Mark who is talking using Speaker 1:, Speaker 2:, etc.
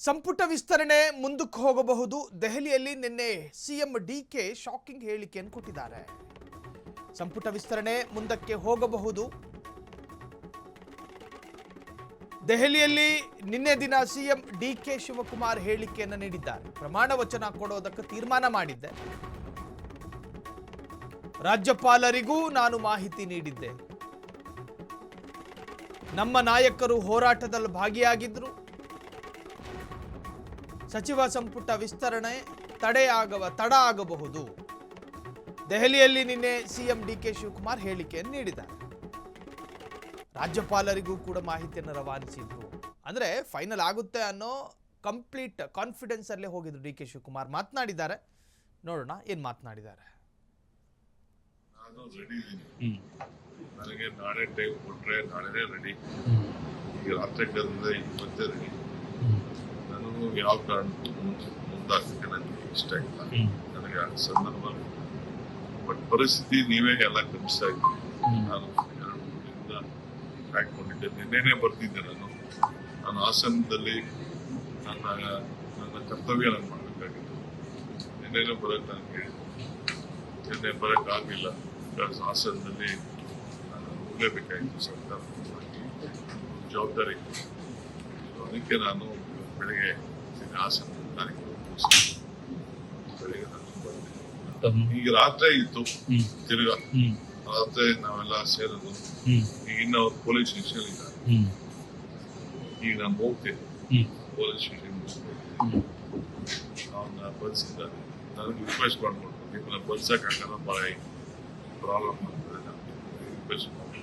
Speaker 1: ಸಂಪುಟ ವಿಸ್ತರಣೆ ಮುಂದಕ್ಕೆ ಹೋಗಬಹುದು. ದೆಹಲಿಯಲ್ಲಿ ನಿನ್ನೆ ಸಿಎಂ ಡಿಕೆ ಶಾಕಿಂಗ್ ಹೇಳಿಕೆಯನ್ನು ಕೊಟ್ಟಿದ್ದಾರೆ. ಸಂಪುಟ ವಿಸ್ತರಣೆ ಮುಂದಕ್ಕೆ ಹೋಗಬಹುದು. ದೆಹಲಿಯಲ್ಲಿ ನಿನ್ನೆ ದಿನ ಸಿಎಂ ಡಿಕೆ ಶಿವಕುಮಾರ್ ಹೇಳಿಕೆಯನ್ನು ನೀಡಿದ್ದಾರೆ. ಪ್ರಮಾಣ ವಚನ ಕೊಡೋದಕ್ಕೆ ತೀರ್ಮಾನ ಮಾಡಿದ್ದೆ. ರಾಜ್ಯಪಾಲರಿಗೂ ನಾನು ಮಾಹಿತಿ ನೀಡಿದ್ದೆ. ನಮ್ಮ ನಾಯಕರು ಹೋರಾಟದಲ್ಲಿ ಭಾಗಿಯಾಗಿದ್ದರು. ಸಚಿವ ಸಂಪುಟ ವಿಸ್ತರಣೆ ತಡ ಆಗಬಹುದು. ದೆಹಲಿಯಲ್ಲಿ ನಿನ್ನೆ ಸಿಎಂ ಡಿಕೆ ಶಿವಕುಮಾರ್ ಹೇಳಿಕೆಯನ್ನು ನೀಡಿದ್ದಾರೆ. ರಾಜ್ಯಪಾಲರಿಗೂ ಕೂಡ ಮಾಹಿತಿಯನ್ನು ರವಾನಿಸಿದ್ರು. ಅಂದ್ರೆ ಫೈನಲ್ ಆಗುತ್ತೆ ಅನ್ನೋ ಕಂಪ್ಲೀಟ್ ಕಾನ್ಫಿಡೆನ್ಸ್ ಅಲ್ಲೇ ಹೋಗಿದ್ರು ಡಿಕೆ ಶಿವಕುಮಾರ್. ಮಾತನಾಡಿದ್ದಾರೆ, ನೋಡೋಣ ಏನ್ ಮಾತನಾಡಿದ್ದಾರೆ.
Speaker 2: ನಾನು ರೆಡಿ ಇದ್ದೀನಿ. ನನಗೆ ನಾಳೆ ಟೈಮ್ ಕೊಟ್ರೆ ನಾಳೆನೇ ರೆಡಿ. ಈಗ ರಾತ್ರಿ ಇವತ್ತೇ ರೆಡಿ. ನನಗೂ ಯಾವ ಕಾರಣಕ್ಕೂ ಮುಂದಾಗಕ್ಕೆ ನನಗೆ ಇಷ್ಟ ಇಲ್ಲ. ನನಗೆ ಆ ಸಂದರ್ಭ ಬಟ್ ಪರಿಸ್ಥಿತಿ ನೀವೇ ಎಲ್ಲ ಗಮನಿಸ್ತಾ ಇದ್ದೀನಿ. ನಾನು 2 ದಿನದಿಂದ ಹಾಕೊಂಡಿದ್ದೆ. ನಿನ್ನೆನೆ ಬರ್ತಿದ್ದೆ. ನಾನು ಹಾಸನದಲ್ಲಿ ನನ್ನ ಕರ್ತವ್ಯ ನಾನು ಮಾಡಬೇಕಾಗಿತ್ತು. ನಿನ್ನೆನೆ ಬರೋಕ್ಕೆ ನಾನು ಹೇಳಿದ್ದೆ. ನಿನ್ನೆ ಬರೋಕ್ಕಾಗಲಿಲ್ಲ. ಹಾಸನದಲ್ಲಿ ನಾನು ಹೋಗಲೇಬೇಕಾಗಿತ್ತು. ಸರ್ಕಾರ ಜವಾಬ್ದಾರಿ. ಅದಕ್ಕೆ ನಾನು ಬೆಳಗ್ಗೆ ಹಾಸನ ಬೆಳಗ್ಗೆ ನಾನು ಬಂದೆ. ಈಗ ರಾತ್ರಿ ಇತ್ತು. ತಿರ್ಗಾ ರಾತ್ರಿ ನಾವೆಲ್ಲ ಸೇರೋದು. ಈಗ ಇನ್ನು ಪೊಲೀಸ್ ಸ್ಟೇಷನ್ ಇದ್ದಾರೆ. ಈಗ ನಾನು ಹೋಗ್ತೇನೆ ಪೊಲೀಸ್ ಸ್ಟೇಷನ್. ಅವನ್ನ ಬಂದಿದ್ದಾರೆ. ನನಗೆ ರಿಕ್ವೆಸ್ಟ್ ಮಾಡ್ಕೊಂಡು ನಿಮ್ಮನ್ನ ಬಂದ್ಸಕ್ಕಾಗಲ್ಲ, ಭಾಳ ಪ್ರಾಬ್ಲಮ್ ಆಗ್ತದೆ. ರಿಕ್ವೆಸ್ಟ್ ಮಾಡಿ